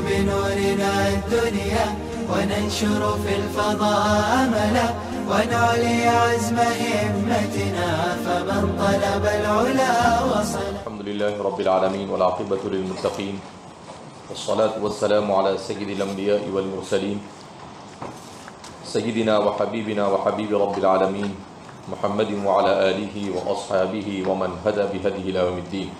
بنورنا الدنيا وننشر في الفضاء أملا ونعلي عزم همتنا فمن طلب العلا وصل. الحمد لله رب العالمين والعاقبة للمتقين والصلاة والسلام على سيد الأنبياء والمرسلين سيدنا وحبيبنا وحبيب رب العالمين محمد وعلى آله وأصحابه ومن هدى بهديه إلى يوم الدين.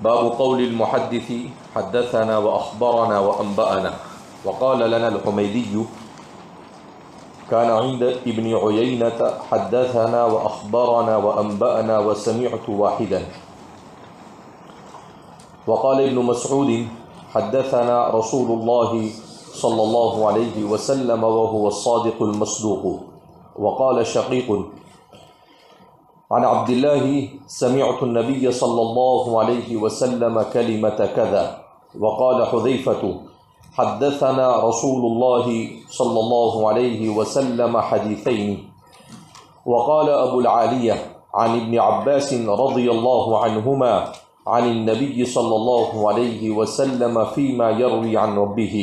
باب قول المحدث حدثنا وأخبرنا وأنبأنا. وقال لنا الحميدي كان عند ابن عيينة حدثنا وأخبرنا وأنبأنا وسمعت واحدا. وقال ابن مسعود حدثنا رسول الله صلى الله عليه وسلم وهو الصادق المصدوق. وقال شقيق عن عبد الله سمعت النبي صلى الله عليه وسلم كلمة كذا. وقال حذيفة حدثنا رسول الله صلى الله عليه وسلم حديثين. وقال أبو العالية عن ابن عباس رضي الله عنهما عن النبي صلى الله عليه وسلم فيما يروي عن ربه.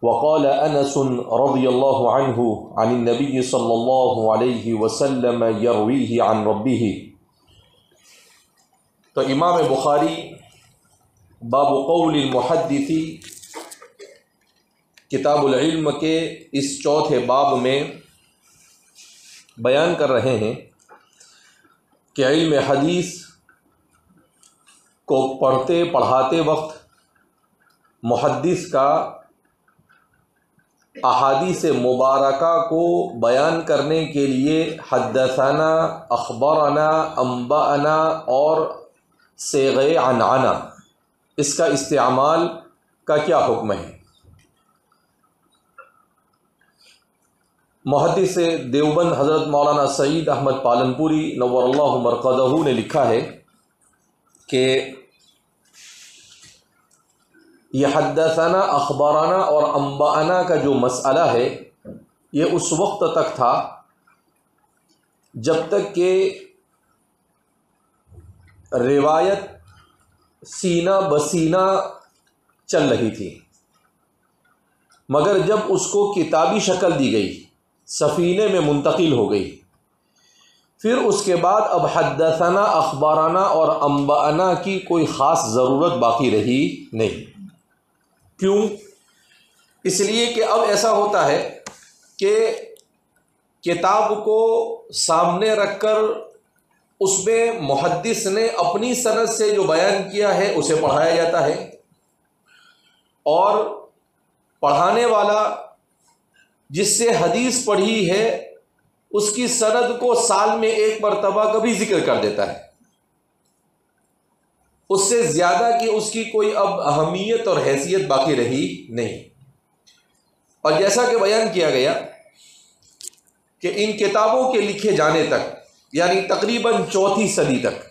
وقال أنس رضي الله عنه عن النبي صلى الله عليه وسلم يرويه عن ربه. تو امام بخاری باب قول المحدث کتاب العلم کے اس چوتھے باب میں بیان کر رہے ہیں کہ علم حدیث کو پڑھتے پڑھاتے وقت محدث کا احادیث مبارکہ کو بیان کرنے کے لیے حدثنا، اخبرنا، انبأنا اور صیغہ عنعنہ اس کا استعمال کا کیا حکم ہے. محدث دیوبند حضرت مولانا سعید احمد پالنپوری نور اللہ مرقدہ نے لکھا ہے کہ یہ حدثنا، اخبارنا اور انبأنا کا جو مسئلہ ہے یہ اس وقت تک تھا جب تک کہ روایت سینہ بسینہ چل رہی تھی، مگر جب اس کو کتابی شکل دی گئی، سفینے میں منتقل ہو گئی، پھر اس کے بعد اب حدثنا، اخبارنا اور انبأنا کی کوئی خاص ضرورت باقی رہی نہیں. کیوں؟ اس لیے کہ اب ایسا ہوتا ہے کہ کتاب کو سامنے رکھ کر اس میں محدث نے اپنی سند سے جو بیان کیا ہے اسے پڑھایا جاتا ہے، اور پڑھانے والا جس سے حدیث پڑھی ہے اس کی سند کو سال میں ایک مرتبہ کبھی ذکر کر دیتا ہے. اس سے زیادہ کہ اس کی کوئی اب اہمیت اور حیثیت باقی رہی نہیں. اور جیسا کہ بیان کیا گیا کہ ان کتابوں کے لکھے جانے تک یعنی تقریباً 4 صدی تک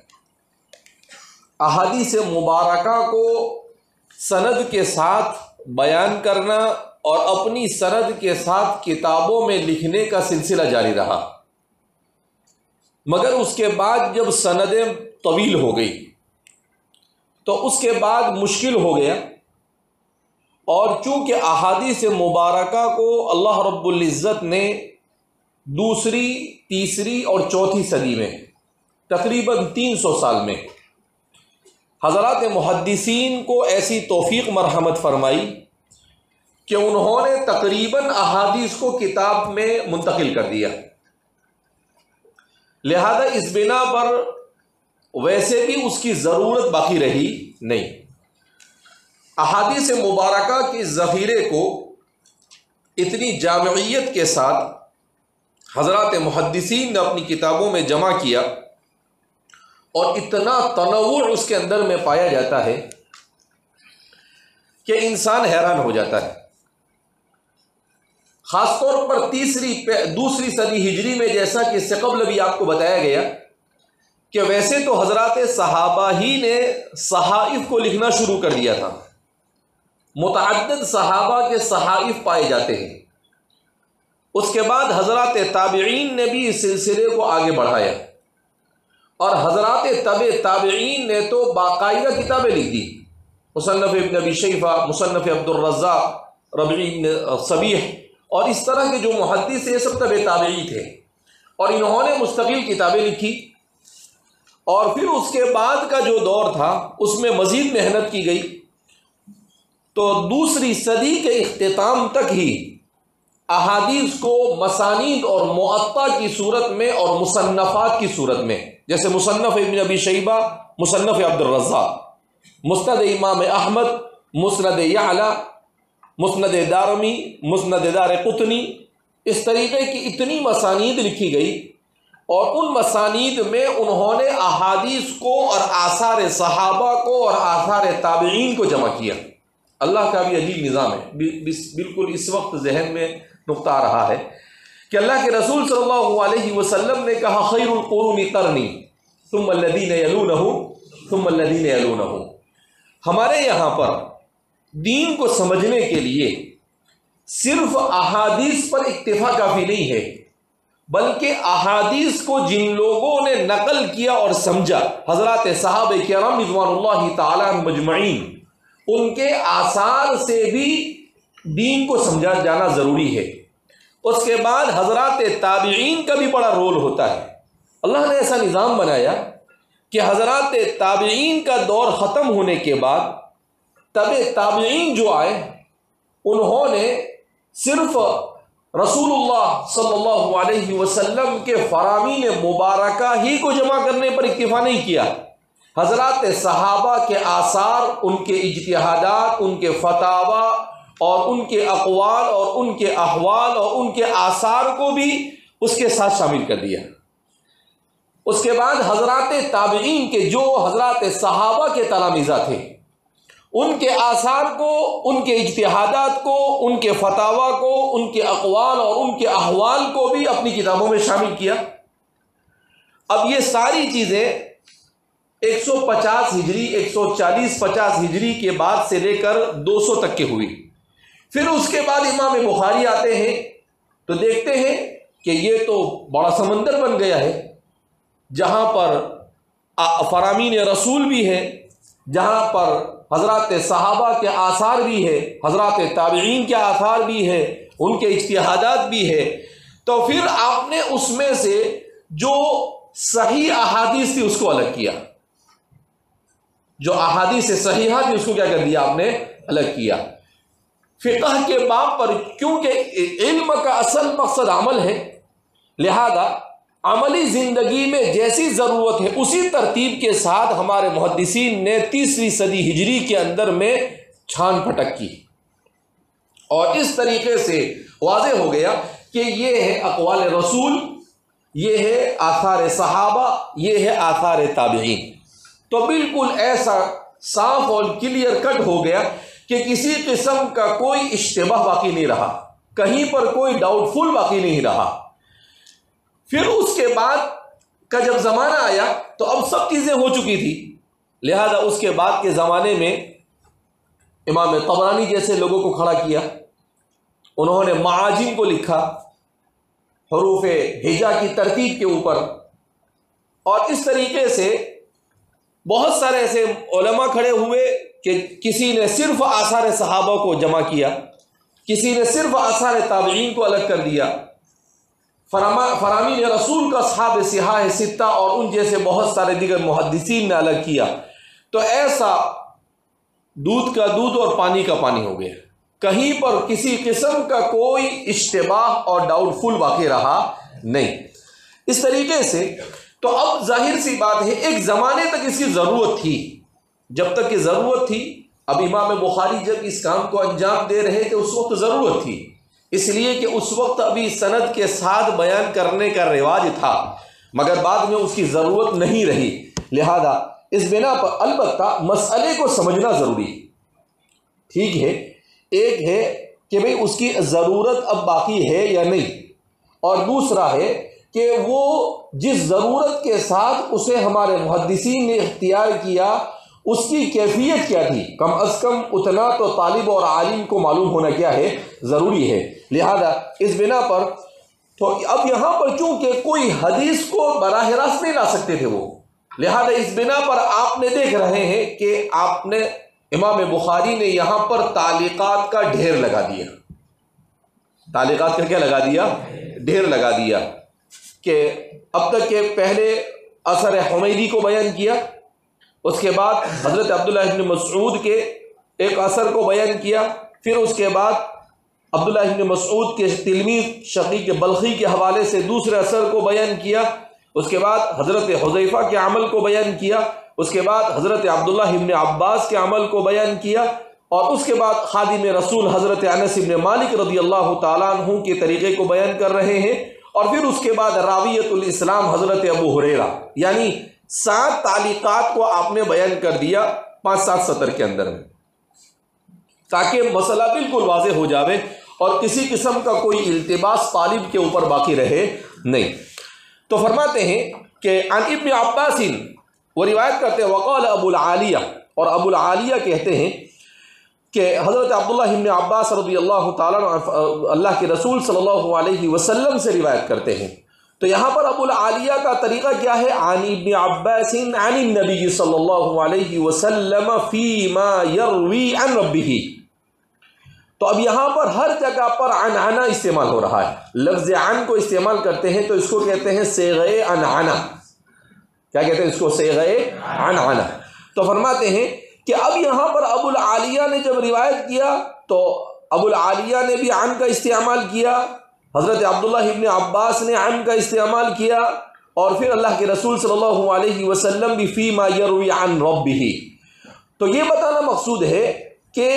احادیث مبارکہ کو سند کے ساتھ بیان کرنا اور اپنی سند کے ساتھ کتابوں میں لکھنے کا سلسلہ جاری رہا. مگر اس کے بعد جب سندیں طویل ہو گئی تو اس کے بعد مشکل ہو گیا، اور چونکہ احادیث مبارکہ کو اللہ رب العزت نے 2، 3 اور 4 صدی میں تقریباً 300 سال میں حضرات محدثین کو ایسی توفیق مرحمت فرمائی کہ انہوں نے تقریباً احادیث کو کتاب میں منتقل کر دیا. لہذا اس بنا پر ویسے بھی اس کی ضرورت باقی رہی نہیں. احادیث مبارکہ کے ذخیرے کو اتنی جامعیت کے ساتھ حضرات محدثین نے اپنی کتابوں میں جمع کیا، اور اتنا تنوع اس کے اندر میں پایا جاتا ہے کہ انسان حیران ہو جاتا ہے. خاص طور پر 2 صدی ہجری میں، جیسا کہ اس سے قبل بھی آپ کو بتایا گیا کہ ویسے تو حضرات صحابہ ہی نے صحائف کو لکھنا شروع کر دیا تھا. متعدد صحابہ کے صحائف پائے جاتے ہیں. اس کے بعد حضرات تابعین نے بھی اس سلسلے کو آگے بڑھایا، اور حضرات تابعین نے تو باقاعدہ کتابیں لکھ دی، مصنف ابن ابی شیبہ، مصنف عبد الرزاق، ربیع بن صبیح، اور اس طرح کے جو محدث یہ سب تابعی تھے، اور انہوں نے مستقل کتابیں لکھی۔ اور پھر اس کے بعد کا جو دور تھا اس میں مزید محنت کی گئی، تو دوسری صدی کے اختتام تک ہی احادیث کو مسانید اور معطا کی صورت میں اور مصنفات کی صورت میں، جیسے مصنف ابن ابی شیبہ، مصنف عبد الرزاق، مسند امام احمد، مسند یعلا، مسند دارمی، مسند دارقطنی، اس طریقے کی اتنی مسانید لکھی گئی، اور ان مسانید میں انہوں نے احادیث کو اور آثار صحابہ کو اور آثار تابعین کو جمع کیا۔ اللہ کا بھی عجیب نظام ہے۔ بالکل اس وقت ذہن میں نقطہ آ رہا ہے کہ اللہ کے رسول صلی اللہ علیہ وسلم نے کہا خیر القرون قرنی ثم الذین یلونہم ثم الذین یلونہم۔ ہمارے یہاں پر دین کو سمجھنے کے لیے صرف احادیث پر اکتفا کافی نہیں ہے، بلکہ احادیث کو جن لوگوں نے نقل کیا اور سمجھا، حضرات صحابہ کرام رضوان اللہ تعالی عنہم مجمعین، ان کے آثار سے بھی دین کو سمجھا جانا ضروری ہے۔ اس کے بعد حضرات تابعین کا بھی بڑا رول ہوتا ہے۔ اللہ نے ایسا نظام بنایا کہ حضرات تابعین کا دور ختم ہونے کے بعد تابعین جو آئے، انہوں نے صرف رسول اللہ صلی اللہ علیہ وسلم کے فرامین مبارکہ ہی کو جمع کرنے پر اکتفا نہیں کیا، حضرات صحابہ کے آثار، ان کے اجتہادات، ان کے فتاوی اور ان کے اقوال اور ان کے احوال اور ان کے آثار کو بھی اس کے ساتھ شامل کر دیا۔ اس کے بعد حضرات تابعین کے جو حضرات صحابہ کے تلامذہ تھے، ان کے آثار کو، ان کے اجتہادات کو، ان کے فتاوی کو، ان کے اقوال اور ان کے احوال کو بھی اپنی کتابوں میں شامل کیا۔ اب یہ ساری چیزیں 150 ہجری، 140-50 ہجری کے بعد سے لے کر 200 تک کی ہوئی۔ پھر اس کے بعد امام بخاری آتے ہیں تو دیکھتے ہیں کہ یہ تو بڑا سمندر بن گیا ہے، جہاں پر فرامین رسول بھی ہے، جہاں پر حضرات صحابہ کے آثار بھی ہے، حضرات تابعین کے آثار بھی ہے، ان کے اجتہادات بھی ہے۔ تو پھر آپ نے اس میں سے جو صحیح احادیث تھی اس کو الگ کیا، جو احادیث صحیحہ تھی اس کو کیا کر دیا آپ نے؟ الگ کیا۔ فقہ کے باب پر، کیونکہ علم کا اصل مقصد عمل ہے، لہذا عملی زندگی میں جیسی ضرورت ہے اسی ترتیب کے ساتھ ہمارے محدثین نے 3 صدی ہجری کے اندر میں چھان پھٹک کی، اور اس طریقے سے واضح ہو گیا کہ یہ ہے اقوال رسول، یہ ہے آثار صحابہ، یہ ہے آثار تابعین۔ تو بالکل ایسا صاف اور کلیئر کٹ ہو گیا کہ کسی قسم کا کوئی اشتباہ باقی نہیں رہا، کہیں پر کوئی ڈاؤٹ فل باقی نہیں رہا۔ پھر اس کے بعد کا جب زمانہ آیا تو اب سب چیزیں ہو چکی تھی، لہذا اس کے بعد کے زمانے میں امام طبرانی جیسے لوگوں کو کھڑا کیا، انہوں نے معاجم کو لکھا حروف ہجا کی ترتیب کے اوپر، اور اس طریقے سے بہت سارے ایسے علماء کھڑے ہوئے کہ کسی نے صرف آثار صحابہ کو جمع کیا، کسی نے صرف آثار تابعین کو الگ کر دیا، فرامین رسول کا اصحاب صحاح ستہ اور ان جیسے بہت سارے دیگر محدثین نے الگ کیا۔ تو ایسا دودھ کا دودھ اور پانی کا پانی ہو گیا، کہیں پر کسی قسم کا کوئی اشتباہ اور ڈاؤٹ فل باقی رہا نہیں۔ اس طریقے سے تو اب ظاہر سی بات ہے ایک زمانے تک اس کی ضرورت تھی، جب تک کہ ضرورت تھی، اب امام بخاری جب اس کام کو انجام دے رہے تھے اس وقت ضرورت تھی، اس لیے کہ اس وقت ابھی سند کے ساتھ بیان کرنے کا رواج تھا، مگر بعد میں اس کی ضرورت نہیں رہی، لہذا اس بنا پر البتہ مسئلے کو سمجھنا ضروری، ٹھیک ہے، ایک ہے کہ بھئی اس کی ضرورت اب باقی ہے یا نہیں، اور دوسرا ہے کہ وہ جس ضرورت کے ساتھ اسے ہمارے محدثین نے اختیار کیا اس کی کیفیت کیا تھی، کم از کم اتنا تو طالب اور عالم کو معلوم ہونا کیا ہے؟ ضروری ہے۔ لہذا اس بنا پر تو اب یہاں پر چونکہ کوئی حدیث کو براہ راست نہیں لا سکتے تھے وہ، لہذا اس بنا پر آپ نے دیکھ رہے ہیں کہ آپ نے امام بخاری نے یہاں پر تعلیقات کا ڈھیر لگا دیا. تعلیقات کا کیا لگا دیا؟ ڈھیر لگا دیا. کہ اب تک کے پہلے اثر حمیدی کو بیان کیا، اس کے بعد حضرت عبداللہ ابن مسعود کے ایک اثر کو بیان کیا، پھر اس کے بعد عبداللہ ابن مسعود کے تلمیذ شقیق بلخی کے حوالے سے دوسرے اثر کو بیان کیا، اس کے بعد حضرت حذیفہ کے عمل کو بیان کیا، اس کے بعد حضرت عبداللہ ابن عباس کے عمل کو بیان کیا، اور اس کے بعد خادم رسول حضرت انس ابن مالک رضی اللہ تعالیٰ عنہ کے طریقے کو بیان کر رہے ہیں، اور پھر اس کے بعد راویۃ الاسلام حضرت ابو ہریرہ، یعنی 7 تعلیقات کو آپ نے بیان کر دیا 5-7 سطر کے اندر میں، تاکہ مسئلہ بالکل واضح ہو جاوے اور کسی قسم کا کوئی التباس طالب کے اوپر باقی رہے نہیں. تو فرماتے ہیں کہ عن ابن عباس، وہ روایت کرتے ہیں وقال ابو العالیہ، اور ابو العالیہ کہتے ہیں کہ حضرت عبداللہ ابن عباس رضی اللہ تعالیٰ عنہ اللہ کے رسول صلی اللہ علیہ وسلم سے روایت کرتے ہیں. تو یہاں پر ابو العالیہ کا طریقہ کیا ہے؟ عن ابن عباس عن النبی صلی اللہ علیہ وسلم فیما یروی عن ربہ. تو اب یہاں پر ہر جگہ پر عنعنہ استعمال ہو رہا ہے. لفظ عن کو استعمال کرتے ہیں تو اس کو کہتے ہیں صیغہ عنعنہ. کیا کہتے ہیں اس کو؟ صیغہ عنعنہ. تو فرماتے ہیں کہ اب یہاں پر ابو العالیہ نے جب روایت کیا تو ابو العالیہ نے بھی عن کا استعمال کیا، حضرت عبداللہ ابن عباس نے عن کا استعمال کیا، اور پھر اللہ کے رسول صلی اللہ علیہ وسلم بھی فیما یروی عن ربہ. تو یہ بتانا مقصود ہے کہ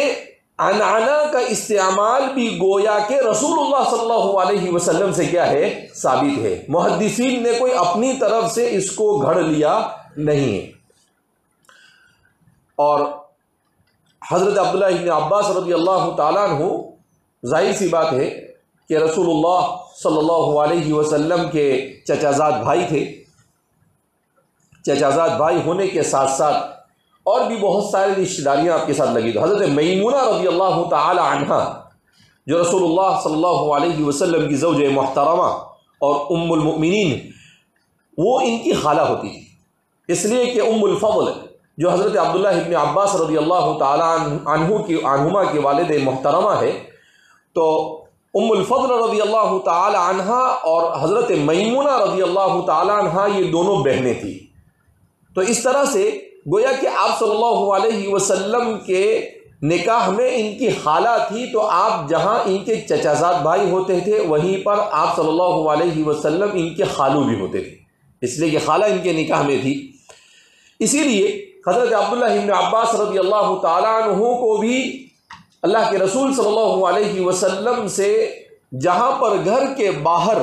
عنعنہ کا استعمال بھی گویا کہ رسول اللہ صلی اللہ علیہ وسلم سے کیا ہے؟ ثابت ہے. محدثین نے کوئی اپنی طرف سے اس کو گھڑ لیا نہیں ہے. اور حضرت عبداللہ ابن عباس رضی اللہ تعالیٰ عنہ، ظاہر سی بات ہے کہ رسول اللہ صلی اللہ علیہ وسلم کے چچا زاد بھائی تھے. چچا زاد بھائی ہونے کے ساتھ ساتھ اور بھی بہت ساری رشتہ داریاں آپ کے ساتھ لگی. تو حضرت میمونہ رضی اللہ تعالی عنہا، جو رسول اللہ صلی اللہ علیہ وسلم کی زوجہ محترمہ اور ام المؤمنین، وہ ان کی خالہ ہوتی تھی. اس لیے کہ ام الفضل جو حضرت عبداللہ ابن عباس رضی اللہ تعالی عنہما کے والد محترمہ ہے، تو ام الفضل رضی اللہ تعالی عنہا اور حضرت میمونہ رضی اللہ تعالی عنہا یہ دونوں بہنیں تھیں. تو اس طرح سے گویا کہ آپ صلی اللہ علیہ وسلم کے نکاح میں ان کی خالہ تھی، تو آپ جہاں ان کے چچا زاد بھائی ہوتے تھے وہیں پر آپ صلی اللہ علیہ وسلم ان کے خالو بھی ہوتے تھے، اس لیے کہ خالہ ان کے نکاح میں تھی. اسی لیے حضرت عبداللہ ابن عباس رضی اللہ تعالیٰ عنہ کو بھی اللہ کے رسول صلی اللہ علیہ وسلم سے جہاں پر گھر کے باہر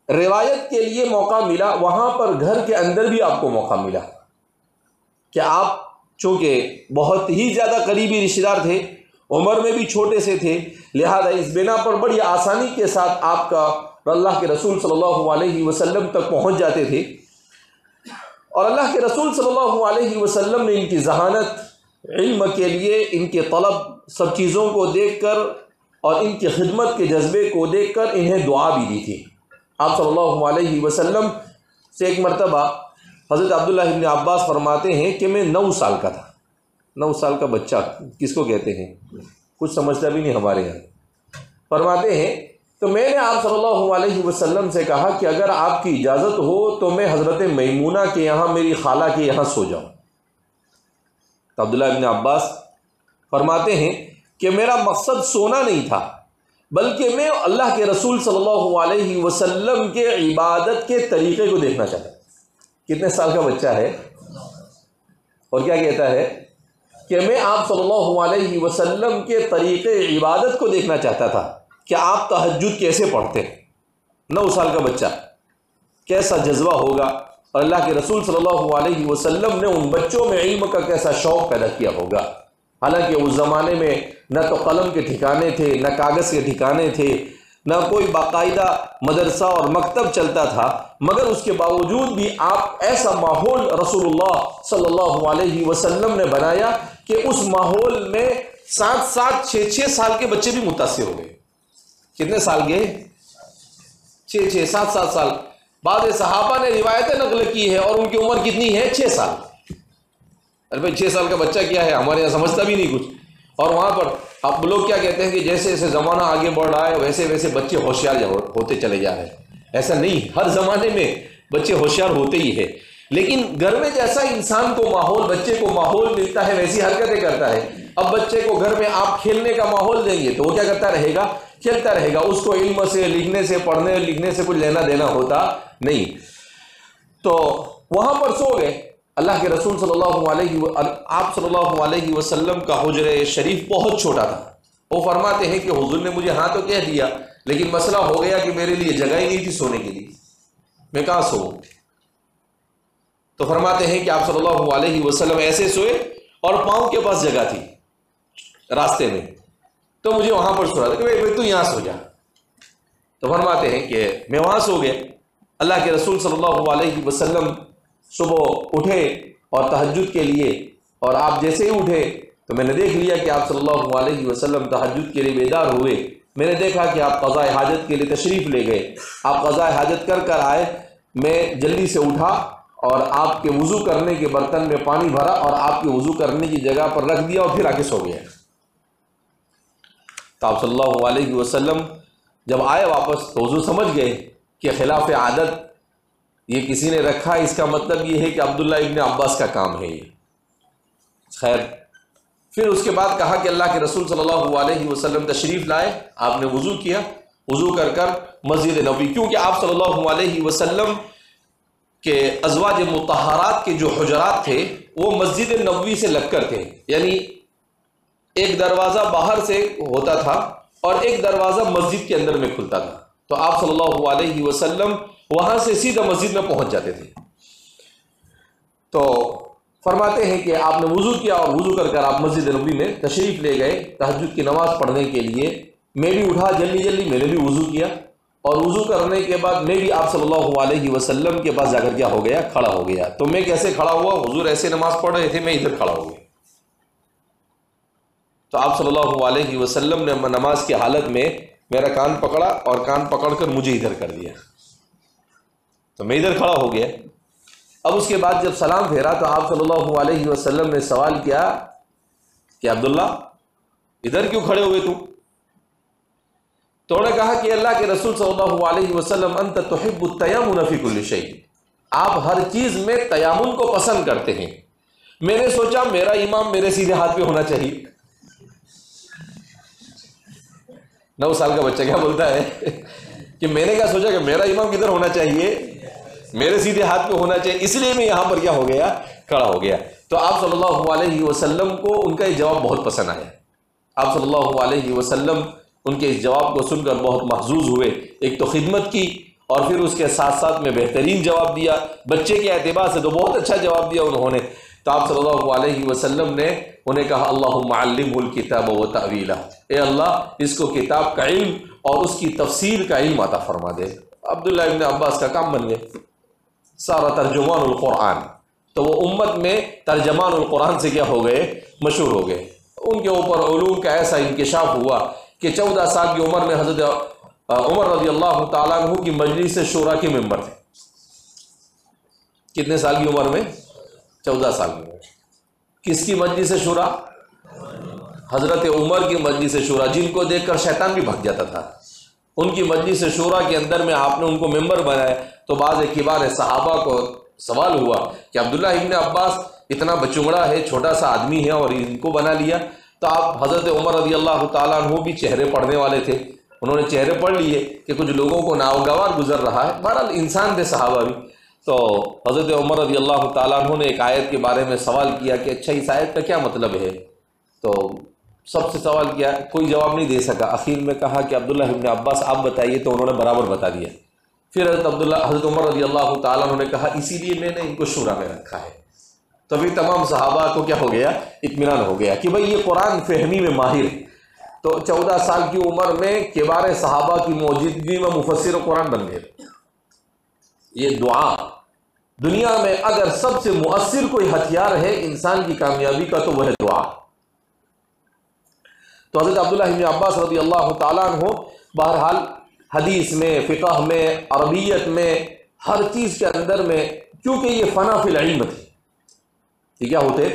روایت کے لیے موقع ملا، وہاں پر گھر کے اندر بھی آپ کو موقع ملا کہ آپ چونکہ بہت ہی زیادہ قریبی رشتہ دار تھے، عمر میں بھی چھوٹے سے تھے، لہذا اس بنا پر بڑی آسانی کے ساتھ آپ کا اللہ کے رسول صلی اللہ علیہ وسلم تک پہنچ جاتے تھے. اور اللہ کے رسول صلی اللہ علیہ وسلم نے ان کی ذہانت، علم کے لیے ان کے طلب، سب چیزوں کو دیکھ کر اور ان کی خدمت کے جذبے کو دیکھ کر انہیں دعا بھی دی تھی. آپ صلی اللہ علیہ وسلم سے ایک مرتبہ حضرت عبداللہ ابن عباس فرماتے ہیں کہ میں 9 سال کا تھا. 9 سال کا بچہ کس کو کہتے ہیں؟ کچھ سمجھتا بھی نہیں ہمارے یہاں. فرماتے ہیں تو میں نے آپ صلی اللہ علیہ وسلم سے کہا کہ اگر آپ کی اجازت ہو تو میں حضرت میمونہ کے یہاں، میری خالہ کے یہاں سو جاؤں. تو عبداللہ ابن عباس فرماتے ہیں کہ میرا مقصد سونا نہیں تھا، بلکہ میں اللہ کے رسول صلی اللہ علیہ وسلم کے عبادت کے طریقے کو دیکھنا چاہتا. کتنے سال کا بچہ ہے اور کیا کہتا ہے کہ میں آپ صلی اللہ علیہ وسلم کے طریقے عبادت کو دیکھنا چاہتا تھا کہ آپ تہجد کیسے پڑھتے. 9 سال کا بچہ، کیسا جذبہ ہوگا، اور اللہ کے رسول صلی اللہ علیہ وسلم نے ان بچوں میں علم کا کیسا شوق پیدا کیا ہوگا. حالانکہ اس زمانے میں نہ تو قلم کے ٹھکانے تھے، نہ کاغذ کے ٹھکانے تھے، نہ کوئی باقاعدہ مدرسہ اور مکتب چلتا تھا، مگر اس کے باوجود بھی آپ ایسا ماحول رسول اللہ صلی اللہ علیہ وسلم نے بنایا کہ اس ماحول میں 7 6 سال کے بچے بھی متاثر ہو گئے. کتنے سال کے؟ 6 7 سال. بعض صحابہ نے روایتیں نقل کی ہے اور ان کی عمر کتنی ہے؟ 6 سال. ارے بھائی 6 سال کا بچہ کیا ہے، ہمارے یہاں سمجھتا بھی نہیں کچھ. اور وہاں پر اب لوگ کیا کہتے ہیں کہ جیسے جیسے زمانہ آگے بڑھ رہا ہے ویسے ویسے بچے ہوشیار ہوتے چلے جا رہے ہیں. ایسا نہیں، ہر زمانے میں بچے ہوشیار ہوتے ہی ہے، لیکن گھر میں جیسا انسان کو ماحول، بچے کو ماحول ملتا ہے ویسی حرکتیں کرتا ہے. اب بچے کو گھر میں آپ کھیلنے کا ماحول دیں گے تو وہ کیا کرتا رہے گا؟ کھیلتا رہے گا. اس کو علم سے، لکھنے سے، پڑھنے لکھنے سے کچھ لینا دینا ہوتا نہیں. تو وہاں پر سو گئے. اللہ کے رسول آپ صلی اللہ علیہ وسلم کا حجرہ شریف بہت چھوٹا تھا. وہ فرماتے ہیں کہ حضور نے مجھے ہاں تو کہہ دیا، لیکن مسئلہ ہو گیا کہ میرے لیے جگہ ہی نہیں تھی سونے کے لیے، میں کہاں سوؤں؟ تو فرماتے ہیں کہ آپ صلی اللہ علیہ وسلم ایسے سوئے اور پاؤں کے پاس جگہ تھی راستے میں، تو مجھے وہاں پر سو رہا تھا کہ تو یہاں سو جا. تو فرماتے ہیں کہ میں وہاں سو گیا. اللہ کے رسول صلی اللہ علیہ وسلم صبح اٹھے اور تہجد کے لیے، اور آپ جیسے ہی اٹھے تو میں نے دیکھ لیا کہ آپ صلی اللہ علیہ وسلم تہجد کے لیے بیدار ہوئے. میں نے دیکھا کہ آپ قضاء حاجت کے لیے تشریف لے گئے. آپ قضاء حاجت کر آئے. میں جلدی سے اٹھا اور آپ کے وضو کرنے کے برتن میں پانی بھرا اور آپ کے وضو کرنے کی جگہ پر رکھ دیا اور پھر آ کے سو گیا. تو آپ صلی اللہ علیہ وسلم جب آئے واپس تو حضور سمجھ گئے کہ خلاف عادت یہ کسی نے رکھا، اس کا مطلب یہ ہے کہ عبداللہ ابن عباس کا کام ہے یہ. خیر، پھر اس کے بعد کہا کہ اللہ کے رسول صلی اللہ علیہ وسلم تشریف لائے. آپ نے وضو کیا، وضو کر مسجد نبوی، کیونکہ آپ صلی اللہ علیہ وسلم کے ازواج مطہرات کے جو حجرات تھے وہ مسجد نبوی سے لگ کر تھے، یعنی ایک دروازہ باہر سے ہوتا تھا اور ایک دروازہ مسجد کے اندر میں کھلتا تھا. تو آپ صلی اللہ علیہ وسلم وہاں سے سیدھا مسجد میں پہنچ جاتے تھے. تو فرماتے ہیں کہ آپ نے وضو کیا اور وضو کر آپ مسجد نبوی میں تشریف لے گئے تہجد کی نماز پڑھنے کے لیے. میں بھی اٹھا جلدی میں نے بھی وضو کیا، اور وضو کرنے کے بعد میں بھی آپ صلی اللہ علیہ وسلم کے پاس جا کر کیا ہو گیا؟ کھڑا ہو گیا. تو میں کیسے کھڑا ہوا؟ حضور ایسے نماز پڑھ رہے تھے، میں ادھر کھڑا ہو گیا. تو آپ صلی اللہ علیہ وسلم نے نماز کی حالت میں میرا کان پکڑا اور کان پکڑ کر مجھے ادھر کر دیا، تو میں ادھر کھڑا ہو گیا. اب اس کے بعد جب سلام پھیرا تو آپ صلی اللہ علیہ وسلم نے سوال کیا کہ عبداللہ ادھر کیوں کھڑے ہوئے تم؟ تو انہوں نے کہا کہ اللہ کے رسول صلی اللہ علیہ وسلم انت تحب التیمن فی کل شیء، آپ ہر چیز میں تیمن کو پسند کرتے ہیں. میں نے سوچا میرا امام میرے سیدھے ہاتھ پہ ہونا چاہیے. 9 سال کا بچہ کیا بولتا ہے کہ میں نے کیا سوچا کہ میرا امام کدھر ہونا چاہیے؟ میرے سیدھے ہاتھ پہ ہونا چاہیے، اس لیے میں یہاں پر کیا ہو گیا؟ کھڑا ہو گیا. تو آپ صلی اللہ علیہ وسلم کو ان کا یہ جواب بہت پسند آیا. آپ صلی اللہ علیہ وسلم ان کے اس جواب کو سن کر بہت محظوظ ہوئے. ایک تو خدمت کی اور پھر اس کے ساتھ ساتھ میں بہترین جواب دیا. بچے کے اعتبار سے تو بہت اچھا جواب دیا انہوں نے. تو آپ صلی اللہ علیہ وسلم نے انہیں کہا اللہم علمہ الکتاب و تأویلہ، اے اللہ اس کو کتاب کا علم اور اس کی تفسیر کا علم عطا فرما دے. عبداللہ ابن عباس کا کام بن گیا، سارا ترجمان القرآن. تو وہ امت میں ترجمان القرآن سے کیا ہو گئے؟ مشہور ہو گئے. ان کے اوپر علوم کا ایسا انکشاف ہوا کہ 14 سال کی عمر میں حضرت عمر رضی اللہ تعالیٰ عنہ کی مجلس شورا کے ممبر تھے. کتنے سال کی عمر میں؟ 14 سال کی عمر. کس کی مجلس شورا؟ حضرت عمر کی مجلس شورا، جن کو دیکھ کر شیطان بھی بھگ جاتا تھا. ان کی مجلس شورا کے اندر میں آپ نے ان کو ممبر بنایا. تو بعض کبار صحابہ کو سوال ہوا کہ عبداللہ ابن عباس اتنا بچونگڑا ہے، چھوٹا سا آدمی ہے اور ان کو بنا لیا. تو آپ حضرت عمر رضی اللہ تعالیٰ عنہ بھی چہرے پڑھنے والے تھے، انہوں نے چہرے پڑھ لیے کہ کچھ لوگوں کو ناگوار گزر رہا ہے. بہرحال انسان تھے صحابہ بھی. تو حضرت عمر رضی اللہ تعالیٰ عنہ نے ایک آیت کے بارے میں سوال کیا کہ اچھا اس آیت کا کیا مطلب ہے؟ تو سب سے سوال کیا، کوئی جواب نہیں دے سکا. اخیر میں کہا کہ عبداللہ ابن عباس آپ بتائیے. تو انہوں نے برابر بتا دیا. پھر حضرت عمر رضی اللہ تعالیٰ عنہ نے کہا اسی لیے میں نے ان کو شورا میں رکھا ہے. تو پھر تمام صحابہ کو کیا ہو گیا؟ اطمینان ہو گیا کہ بھئی یہ قرآن فہمی میں ماہر ہے. تو 14 سال کی عمر میں کبار صحابہ کی موجودگی میں مفسر قرآن بن گئے. یہ دعا دنیا میں اگر سب سے مؤثر کوئی ہتھیار ہے انسان کی کامیابی کا تو وہ ہے دعا. تو حضرت عبداللہ ابن عباس رضی اللہ تعالیٰ عنہ بہرحال حدیث میں، فقہ میں، عربیت میں ہر چیز کے اندر میں، کیونکہ یہ فنا فی العلم تھے، یہ کیا ہوتے،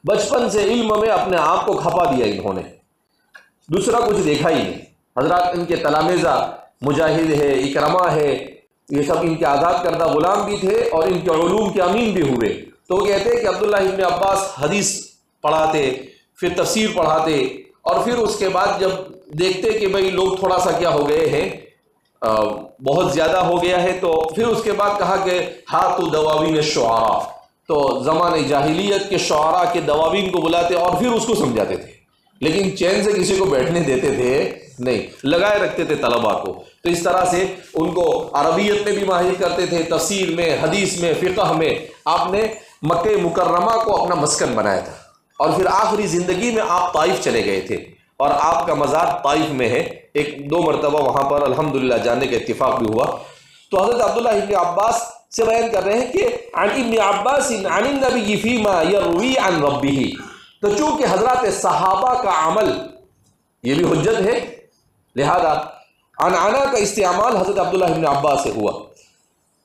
بچپن سے علم میں اپنے آپ کو کھپا دیا انہوں نے، دوسرا کچھ دیکھا ہی نہیں۔ حضرات ان کے تلامذہ مجاہد ہے، اکرمہ ہے، یہ سب ان کے آزاد کردہ غلام بھی تھے اور ان کے علوم کے امین بھی ہوئے۔ تو وہ کہتے ہیں کہ عبداللہ ابن عباس حدیث پڑھاتے، پھر تفسیر پڑھاتے، اور پھر اس کے بعد جب دیکھتے کہ بھئی لوگ تھوڑا سا کیا ہو گئے ہیں، بہت زیادہ ہو گیا ہے، تو پھر اس کے بعد کہا کہ ہاتو دواوین الشعراء، تو زمانے جاہلیت کے شعراء کے دواوین کو بلاتے اور پھر اس کو سمجھاتے تھے، لیکن چین سے کسی کو بیٹھنے دیتے تھے نہیں، لگائے رکھتے تھے طلباء کو۔ تو اس طرح سے ان کو عربیت میں بھی ماہر کرتے تھے، تفسیر میں، حدیث میں، فقہ میں۔ آپ نے مکہ مکرمہ کو اپنا مسکن بنایا تھا، اور پھر آخری زندگی میں آپ طائف چلے گئے تھے، اور آپ کا مزار طائف میں ہے، 1-2 مرتبہ وہاں پر الحمدللہ جانے کا اتفاق بھی ہوا۔ تو حضرت عبداللہ ابن عباس سے بیان کر رہے ہیں کہ عن ابن عباس عن النبی فیما یروی عن ربہ، تو چونکہ حضرات صحابہ کا عمل یہ بھی حجت ہے، لہذا عنعنہ کا استعمال حضرت عبداللہ ابن عباس سے ہوا۔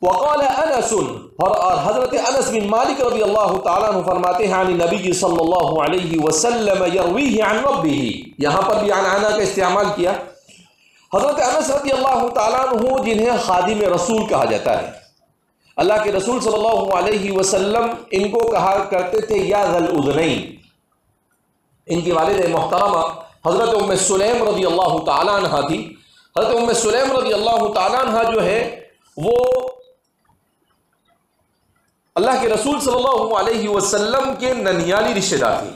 وقال انس، اور حضرت انس بن مالک رضی اللہ تعالیٰ عنہ فرماتے ہیں عن نبی صلی اللہ علیہ وسلم یرویہ عن ربہ، یہاں پر بھی عنعنہ کا استعمال کیا۔ حضرت انس رضی اللہ تعالیٰ عنہ جنہیں خادم رسول کہا جاتا ہے، اللہ کے رسول صلی اللہ علیہ وسلم ان کو کہا کرتے تھے یا ذا الاذنین۔ ان کی والد محترمہ حضرت ام سلیم رضی اللہ تعالیٰ عنہ تھی۔ حضرت ام سلیم رضی اللہ تعالیٰ عنہ جو ہے وہ اللہ کے رسول صلی اللہ علیہ وسلم کے ننیالی رشتہ دار تھی،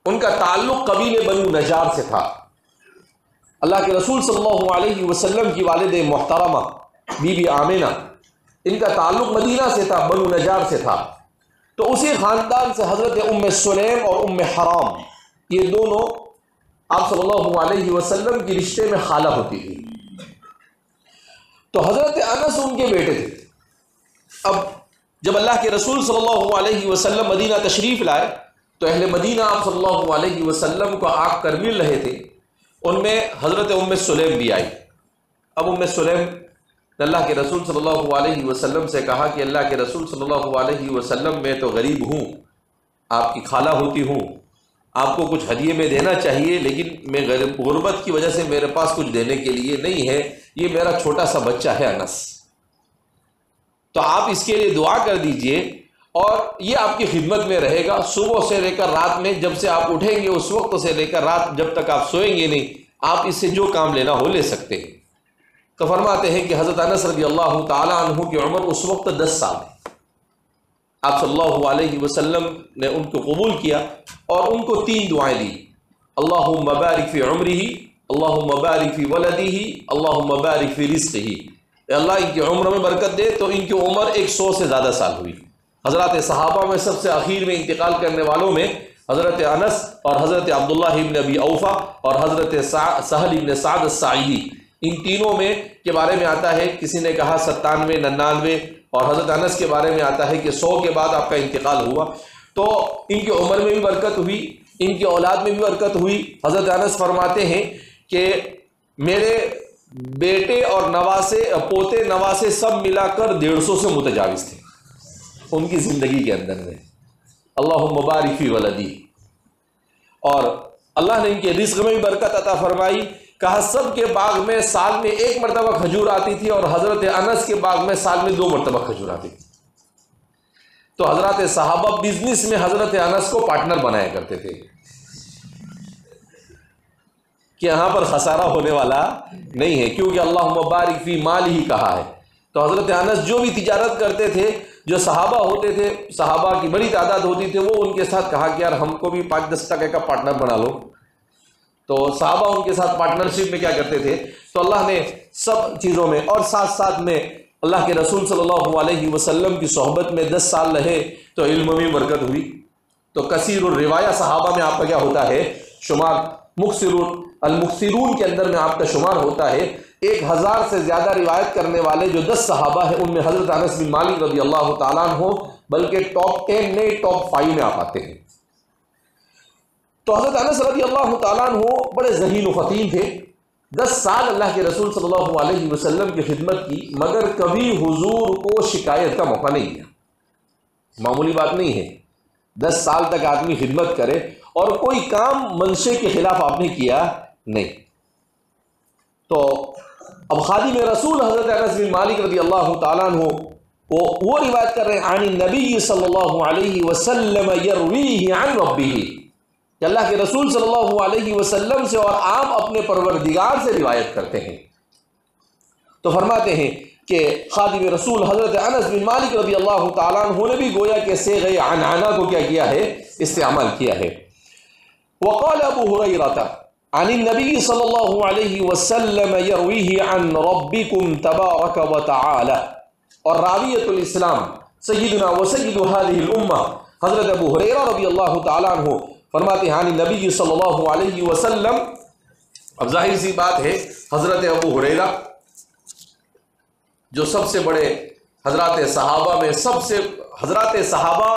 ان کا تعلق قبیل بنو نجار سے تھا۔ اللہ کے رسول صلی اللہ علیہ وسلم کی والد محترمہ بی بی آمنہ، ان کا تعلق مدینہ سے تھا، بنو نجار سے تھا۔ تو اسی خاندان سے حضرت ام سلیم اور ام حرام، یہ دونوں آپ صلی اللہ علیہ وسلم کی رشتے میں خالہ ہوتی تھی۔ تو حضرت انس ان کے بیٹے تھے۔ اب جب اللہ کے رسول صلی اللہ علیہ وسلم مدینہ تشریف لائے تو اہل مدینہ آپ صلی اللہ علیہ وسلم کو آگ کر مل رہے تھے، ان میں حضرت ام سلیم بھی آئی۔ اب ام سلیم نے اللہ کے رسول صلی اللہ علیہ وسلم سے کہا کہ اللہ کے رسول صلی اللہ علیہ وسلم میں تو غریب ہوں، آپ کی خالہ ہوتی ہوں، آپ کو کچھ ہدیے میں دینا چاہیے، لیکن میں غربت کی وجہ سے میرے پاس کچھ دینے کے لیے نہیں ہے، یہ میرا چھوٹا سا بچہ ہے انس، تو آپ اس کے لیے دعا کر دیجئے، اور یہ آپ کی خدمت میں رہے گا صبح سے لے کر رات میں، جب سے آپ اٹھیں گے اس وقت سے لے کر رات جب تک آپ سوئیں گے نہیں، آپ اس سے جو کام لینا ہو لے سکتے ہیں۔ تو فرماتے ہیں کہ حضرت انس رضی اللہ تعالیٰ عنہ کی عمر اس وقت 10 سال ہے۔ آپ صلی اللہ علیہ وسلم نے ان کو قبول کیا اور ان کو 3 دعائیں دی، اللہم بارک فی عمرہ، اللہم بارک فی ولدہ، اللہم بارک فی رزقہ، اے اللہ ان کی عمر میں برکت دے۔ تو ان کی عمر 100 سے زیادہ سال ہوئی۔ حضرات صحابہ میں سب سے آخر میں انتقال کرنے والوں میں حضرت انس اور حضرت عبداللہ ابن ابی اوفا اور حضرت سہل ابن سعد الساعدی، ان تینوں میں کے بارے میں آتا ہے، کسی نے کہا 97 99، اور حضرت انس کے بارے میں آتا ہے کہ 100 کے بعد آپ کا انتقال ہوا۔ تو ان کی عمر میں بھی برکت ہوئی، ان کی اولاد میں بھی برکت ہوئی۔ حضرت انس فرماتے ہیں کہ میرے بیٹے اور نواسے، پوتے نواسے سب ملا کر 150 سے متجاوز تھے ان کی زندگی کے اندر میں۔ اللہم بارک فی ولدی، اور اللہ نے ان کے رزق میں بھی برکت عطا فرمائی۔ کہا سب کے باغ میں سال میں 1 مرتبہ کھجور آتی تھی، اور حضرت انس کے باغ میں سال میں 2 مرتبہ کھجور آتی تھی۔ تو حضرات صحابہ بزنس میں حضرت انس کو پارٹنر بنایا کرتے تھے کہ یہاں پر خسارہ ہونے والا نہیں ہے، کیونکہ اللہم بارک فی مال ہی کہا ہے۔ تو حضرت انس جو بھی تجارت کرتے تھے، جو صحابہ ہوتے تھے، صحابہ کی بڑی تعداد ہوتی تھی، وہ ان کے ساتھ کہا کہ یار ہم کو بھی 5-10 ٹکے کا پارٹنر بنا لو۔ تو صحابہ ان کے ساتھ پارٹنرشپ میں کیا کرتے تھے۔ تو اللہ نے سب چیزوں میں، اور ساتھ ساتھ میں اللہ کے رسول صلی اللہ علیہ وسلم کی صحبت میں 10 سال رہے تو علم میں برکت ہوئی۔ تو کثیر الروایہ صحابہ میں آپ کا کیا ہوتا ہے شمار، المکثرون کے اندر میں آپ کا شمار ہوتا ہے۔ 1000 سے زیادہ روایت کرنے والے جو 10 صحابہ ہیں، ان میں حضرت انس بن مالک رضی اللہ تعالیٰ عنہ بلکہ ٹاپ 10 میں ٹاپ 5 میں آپ آتے ہیں۔ تو حضرت انس رضی اللہ تعالیٰ عنہ بڑے ذہین و فطین تھے، 10 سال اللہ کے رسول صلی اللہ علیہ وسلم کی خدمت کی، مگر کبھی حضور کو شکایت کا موقع نہیں دیا۔ معمولی بات نہیں ہے 10 سال تک آدمی خدمت کرے اور کوئی کام منشے کے خلاف آپ نے کیا نہیں۔ تو اب خادم رسول حضرت انس بن مالک رضی اللہ تعالیٰ عنہ وہ روایت کر رہے ہیں عن النبی صلی اللہ علیہ وسلم یرویہ عن ربہ، کہ اللہ کے رسول صلی اللہ علیہ وسلم سے اور آپ اپنے پروردگار سے روایت کرتے ہیں۔ تو فرماتے ہیں کہ خادم رسول حضرت انس بن مالک رضی اللہ تعالیٰ عنہ نے بھی گویا کہ صیغہ عنعنہ کو کیا کیا ہے، استعمال کیا ہے۔ وقال ابو ہریرہ عن النبی صلی اللہ علیہ وسلم یرویہ عن ربکم تبارک وتعالی، اور راویۃ الاسلام سیدنا و سید هذه الامہ حضرت ابو ہریرہ رضی اللہ تعالیٰ عنہ فرماتے ہیں عن النبی صلی اللہ علیہ وسلم۔ اب ظاہر سی بات ہے حضرت ابو ہریرہ جو سب سے بڑے حضرات صحابہ میں حضرات صحابہ،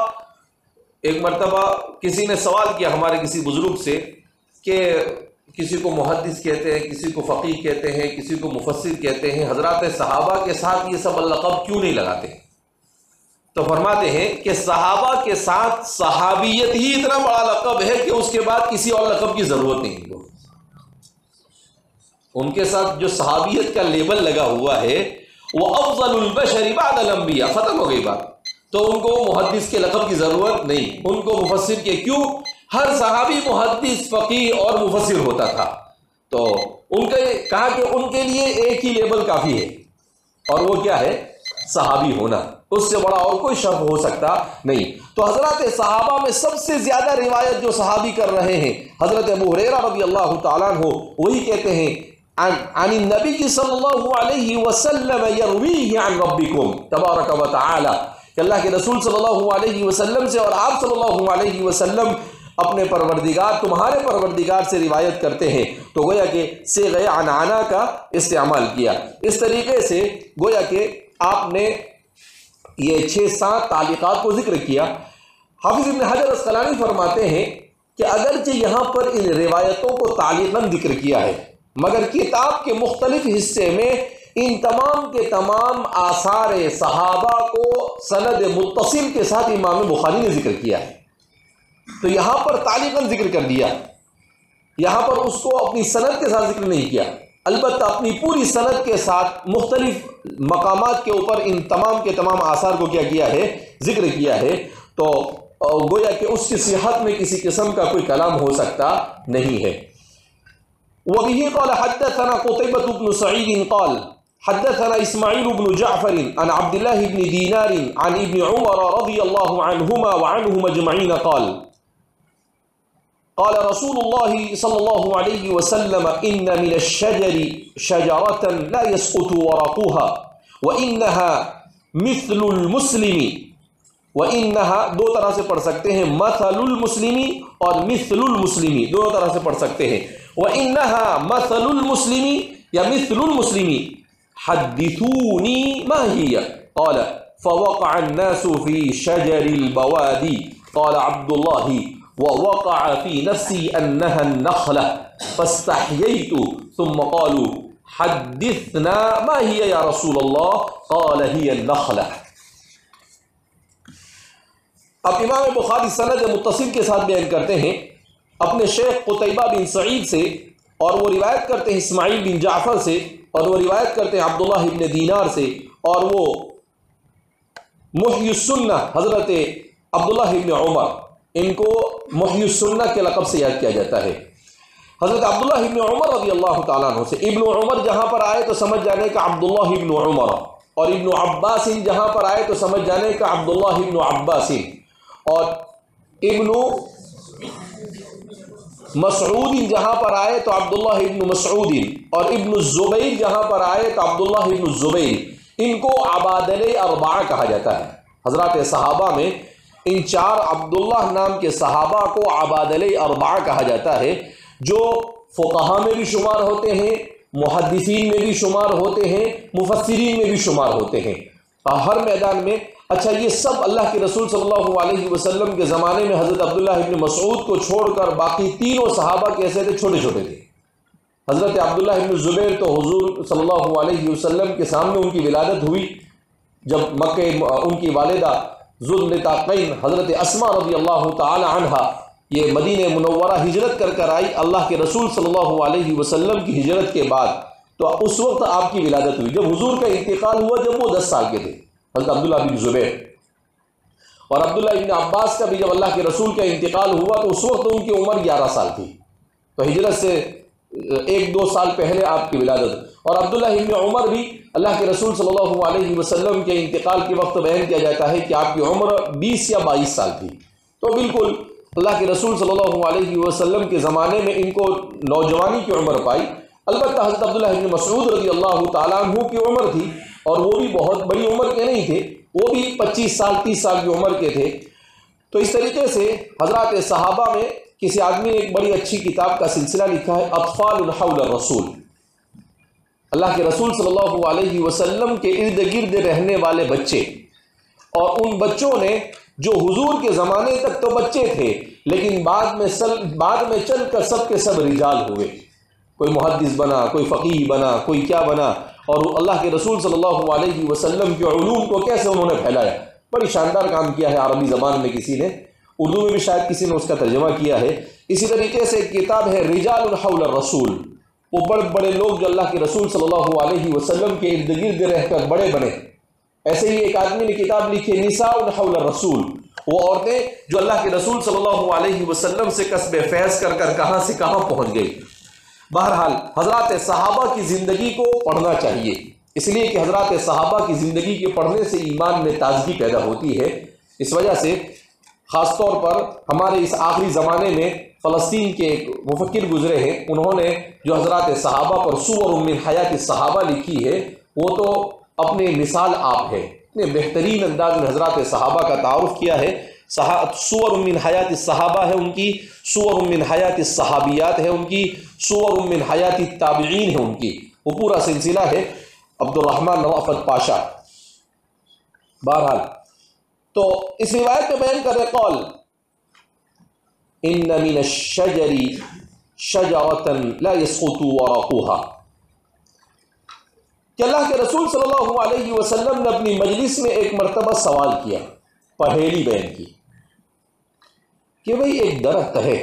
ایک مرتبہ کسی نے سوال کیا ہمارے کسی بزرگ سے کہ کسی کو محدث کہتے ہیں، کسی کو فقیہ کہتے ہیں، کسی کو مفسر کہتے ہیں، حضرات صحابہ کے ساتھ یہ سب لقب کیوں نہیں لگاتے؟ تو فرماتے ہیں کہ صحابہ کے ساتھ صحابیت ہی اتنا بڑا لقب ہے کہ اس کے بعد کسی اور لقب کی ضرورت نہیں ہے۔ ان کے ساتھ جو صحابیت کا لیبل لگا ہوا ہے وہ افضل البشر بعد الانبیاء، ختم ہو گئی بات۔ تو ان کو محدث کے لقب کی ضرورت نہیں، ان کو مفسر کے، کیوں؟ ہر صحابی محدث، فقیہ اور مفسر ہوتا تھا۔ تو ان کے کہا کہ ان کے لیے ایک ہی لیبل کافی ہے، اور وہ کیا ہے؟ صحابی ہونا، اس سے بڑا اور کوئی شرف ہو سکتا نہیں۔ تو حضرات صحابہ میں سب سے زیادہ روایت جو صحابی کر رہے ہیں حضرت ابو ہریرہ رضی اللہ تعالیٰ عنہ، وہی کہتے ہیں عن النبی صلی اللہ علیہ وسلم یرویہ عن ربکم تبارک وتعالی، کہ اللہ کے رسول صلی اللہ علیہ وسلم سے اور آپ صلی اللہ علیہ وسلم اپنے پروردگار، تمہارے پروردگار سے روایت کرتے ہیں۔ تو گویا کہ صیغہ عنعنہ کا استعمال کیا۔ اس طریقے سے گویا کہ آپ نے یہ 6-7 تعلیقات کو ذکر کیا۔ حافظ ابن حجر اسقلانی فرماتے ہیں کہ اگرچہ یہاں پر ان روایتوں کو تعلیقاً ذکر کیا ہے، مگر کتاب کے مختلف حصے میں ان تمام کے تمام آثار صحابہ کو سند متصل کے ساتھ امام بخاری نے ذکر کیا ہے۔ تو یہاں پر تعلیقاً ذکر کر دیا، یہاں پر اس کو اپنی سند کے ساتھ ذکر نہیں کیا، البتہ اپنی پوری سند کے ساتھ مختلف مقامات کے اوپر ان تمام کے تمام آثار کو کیا کیا ہے، ذکر کیا ہے۔ تو گویا کہ اس کی صحت میں کسی قسم کا کوئی کلام ہو سکتا نہیں ہے۔ وبه قال حدثنا قتيبة بن سعيد قال حدثنا إسماعيل بن جعفر عن عبد الله بن دينار عن ابن عمر رضي الله عنهما وعنهم أجمعين قال قال رسول الله صلى الله عليه وسلم إن من الشجر شجرة لا يسقط ورقها وإنها مثل المسلم، وإنها دو طرح سے پڑھ سکتے ہیں، مثل المسلم اور مثل المسلم دونوں طرح سے پڑھ سکتے ہیں۔ وإنها مثل المسلم یا مثل المسلم حدثوني ما هي قال فوقع الناس في شجر البوادي قال عبد الله ووقع في نفسي أنها النخلة فاستحييت ثم قالوا حدثنا ما هي يا رسول الله قال هي النخلة۔ اب امام بخاری سند متصل کے ساتھ بیان کرتے ہیں اپنے شیخ قتیبہ بن سعید سے، اور وہ روایت کرتے ہیں اسماعیل بن جعفر سے، اور وہ روایت کرتے ہیں عبداللہ ابن دینار سے، اور وہ محی السنہ حضرت عبداللہ ابن عمر، ان کو محی السنہ کے لقب سے یاد کیا جاتا ہے۔ حضرت عبداللہ ابن عمر رضی اللہ تعالیٰ عنہ سے ابن عمر جہاں پر آئے تو سمجھ جانے کا عبداللہ ابن عمر، اور ابن عباس جہاں پر آئے تو سمجھ جانے کا عبداللہ ابن عباس، اور ابن مسعود جہاں پر آئے تو عبداللہ ابن مسعود، اور ابن الزبیر جہاں پر آئے تو عبداللہ ابن الزبیر۔ ان کو عبادلہ اربعہ کہا جاتا ہے۔ حضرات صحابہ میں ان 4 عبداللہ نام کے صحابہ کو عبادلہ اربعہ کہا جاتا ہے، جو فقہاء میں بھی شمار ہوتے ہیں، محدثین میں بھی شمار ہوتے ہیں، مفسرین میں بھی شمار ہوتے ہیں، ہر میدان میں۔ اچھا، یہ سب اللہ کے رسول صلی اللہ علیہ وسلم کے زمانے میں حضرت عبداللہ ابن مسعود کو چھوڑ کر باقی تینوں صحابہ کیسے تھے؟ چھوٹے چھوٹے تھے، حضرت عبداللہ ابن زبیر تو حضور صلی اللہ علیہ وسلم کے سامنے ان کی ولادت ہوئی جب مکہ ان کی والدہ ذوالنطاقین حضرت اسماء رضی اللہ تعالی عنہا یہ مدینہ منورہ ہجرت کر آئی اللہ کے رسول صلی اللہ علیہ وسلم کی ہجرت کے بعد، تو اس وقت آپ کی ولادت ہوئی جب حضور کا انتقال ہوا جب وہ 10 سال کے تھے، حضرت عبداللہ بن زبیر۔ اور عبداللہ ابن عباس کا بھی جب اللہ کے رسول کا انتقال ہوا تو اس وقت ان کی عمر 11 سال تھی، تو ہجرت سے 1-2 سال پہلے آپ کی ولادت۔ اور عبداللہ ابن عمر بھی اللہ کے رسول صلی اللہ علیہ وسلم کے انتقال کے وقت بیان کیا جاتا ہے کہ آپ کی عمر 20 یا 22 سال تھی، تو بالکل اللہ کے رسول صلی اللہ علیہ وسلم کے زمانے میں ان کو نوجوانی کی عمر پائی۔ البتہ حضرت عبداللہ ابن مسعود رضی اللہ تعالیٰ عنہ کی عمر تھی، اور وہ بھی بہت بڑی عمر کے نہیں تھے، وہ بھی 25 سال 30 سال کی عمر کے تھے۔ تو اس طریقے سے حضرات صحابہ میں کسی آدمی نے ایک بڑی اچھی کتاب کا سلسلہ لکھا ہے، اطفال حول الرسول، اللہ کے رسول صلی اللہ علیہ وسلم کے ارد گرد رہنے والے بچے، اور ان بچوں نے جو حضور کے زمانے تک تو بچے تھے لیکن بعد میں چل کر سب کے سب رجال ہوئے، کوئی محدث بنا، کوئی فقیہ بنا، کوئی کیا بنا، اور اللہ کے رسول صلی اللہ علیہ وسلم کے علوم کو کیسے انہوں نے پھیلایا۔ بڑی شاندار کام کیا ہے عربی زبان میں کسی نے، اردو میں بھی شاید کسی نے اس کا ترجمہ کیا ہے۔ اسی طریقے سے ایک کتاب ہے رجال حول الرسول، وہ بڑے بڑے لوگ جو اللہ کے رسول صلی اللہ علیہ وسلم کے ارد گرد رہ کر بڑے بنے۔ ایسے ہی ایک آدمی نے کتاب لکھی نساء حول الرسول، وہ عورتیں جو اللہ کے رسول صلی اللہ علیہ وسلم سے کسب فیض کر کہاں سے کہاں پہنچ گئی۔ بہرحال حضرات صحابہ کی زندگی کو پڑھنا چاہیے، اس لیے کہ حضرات صحابہ کی زندگی کے پڑھنے سے ایمان میں تازگی پیدا ہوتی ہے۔ اس وجہ سے خاص طور پر ہمارے اس آخری زمانے میں فلسطین کے ایک مفکر گزرے ہیں، انہوں نے جو حضرات صحابہ پر سور من حیات الصحابہ لکھی ہے، وہ تو اپنے مثال آپ ہے، اتنے بہترین انداز میں حضرات صحابہ کا تعارف کیا ہے۔ سور من حیات الصحابہ ہے ان کی، سور من حیات الصحابیات ہے ان کی، سور من حیات التابعین ہے ان کی، وہ پورا سلسلہ ہے عبد الرحمن رأفت پاشا۔ بہرحال تو اس روایت میں بیان کر رہے قول ان من الشجر شجرة لا يسقط ورقها، کہ اللہ کے رسول صلی اللہ علیہ وسلم نے اپنی مجلس میں ایک مرتبہ سوال کیا، پہیلی بیان کی کہ بھئی ایک درخت ہے،